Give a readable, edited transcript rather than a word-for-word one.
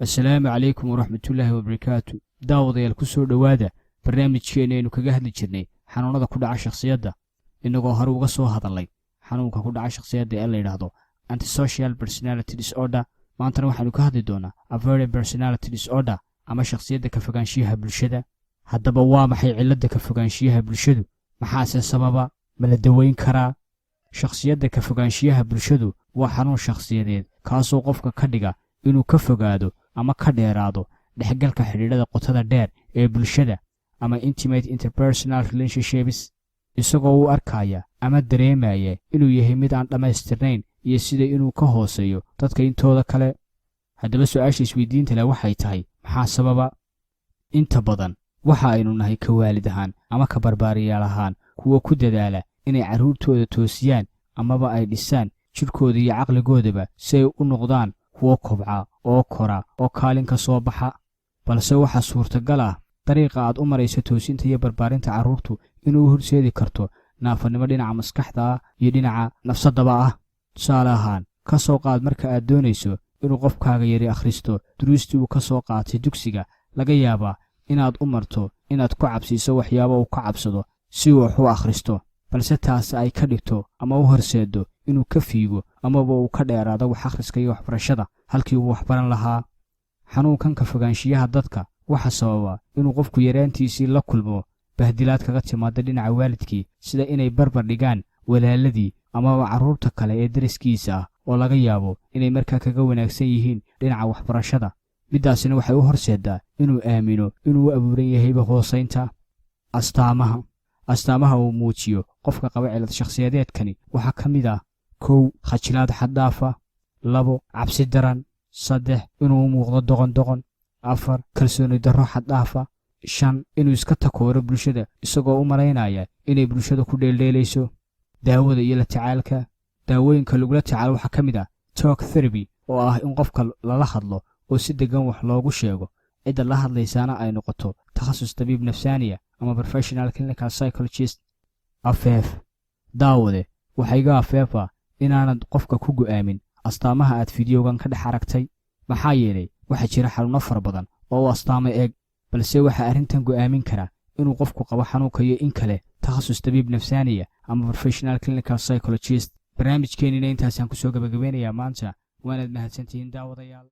السلام عليكم ورحمة الله وبركاته. داوديال كسو دوادا barnaamijkeena aynu kaga hadli jirnay xanuunada ku dhaca shakhsiyadda inagoo hore uga soo hadalay xanuunka ku dhaca shakhsiyadda ee la yiraahdo antisocial personality disorder. maantana waxaanu ka hadli doonaa avoidant personality disorder ama shakhsiyadda ka fogaanshiyaha bulshada. haddaba waa maxay cilladda ka fogaanshiyaha bulshadu? maxaase sababa? ma la daweyn karaa? shakhsiyadda ka fogaanshiyaha bulshadu waa xanuun shakhsiyadeed kaasoo qofka ka dhiga inuu ka fogaado ama ka dheeraado dhexgalka xidhiidhada qotada dheer ee bulshada ama intimate interpersonal relationships, isagoo u arkaya ama dareemaya inuu yahay mid aan dhammaystirnayn iyo sida inuu ka hooseeyo dadka intooda kale. haddaba su-aasha isweydiinta leh waxay tahay maxaa sababa? inta badan waxa aynu nahay ka waalid ahaan ama ka barbaariyaal ahaan kuwa ku dadaala inay carruurtooda toosiyaan amaba ay dhisaan jidhkooda iyo caqligoodaba si ay u noqdaan kuwo kobca oo kora oo kaalin ka soo baxa. balse waxaa suurtagal ah dariiqa aad u marayso toosinta iyo barbaarinta carruurtu inuu horseedi karto naafanimo dhinaca maskaxda ah iyo dhinaca nafsadaba ah. tusaale ahaan ka soo qaad marka aad doonayso inuu qofkaaga yari akhristo duruustii uu ka soo qaatay dugsiga, laga yaabaa inaad u marto inaad ku cabsiiso waxyaabo uu ka cabsado si uu wax u akhristo, balse taasi ay ka dhigto ama u horseeddo inuu ka fiigo amaba uu ka dheeraado wax akhriska iyo waxbarashada halkii uu waxbaran lahaa. xanuunkan ka fogaanshiyaha dadka waxa sababa inuu qofku yaraantiisii la kulmo bahdilaad kaga timaada dhinaca waalidkii, sida inay barbar dhigaan walaaladii amaba carruurta kale ee dariskiisa ah oo laga yaabo inay markaa kaga wanaagsan yihiin dhinaca waxbarashada. middaasina waxay u horseeddaa inuu aamino inuu u abuuran yahayba hoosaynta. astaamaha uu muujiyo qofka qaba cilad shakhsiyadeedkani waxaa ka mid ah 1 khajilaad xaddaafa, 2 cabsi daran, 3 inuu u muuqdo doqon, 4 kalsooni darro xaddaafa, 5 inuu iska takooro bulshada isagoo u malaynaya inay bulshada ku dheeldheelayso. daawada iyo la tacaalka. daawooyinka lagula tacaalo waxaa ka mid ah talk therapy oo ah in qofka lala hadlo oo si degan wax loogu sheego, cidda la hadlaysaana ay noqoto takhasus tabiib nafsaaniya ama professional clinical psychologist. afeef. daawade waxaa iga afeefa inaanad qofka ku go'aamin astaamaha aad fideogan ka dhex aragtay, maxaa yeelay waxaa jira xanuuno fara badan oo u astaamo eeg, balse waxaa arrintan go'aamin kara inuu qofku qabo xanuunka iyo in kale takhasus tabiib nafsaaniya ama professional clinical psychologist. barnaamijkeenina intaasaan ku soo gabagabeynayaa maanta. waanaad mahadsantihiin daawadayaal.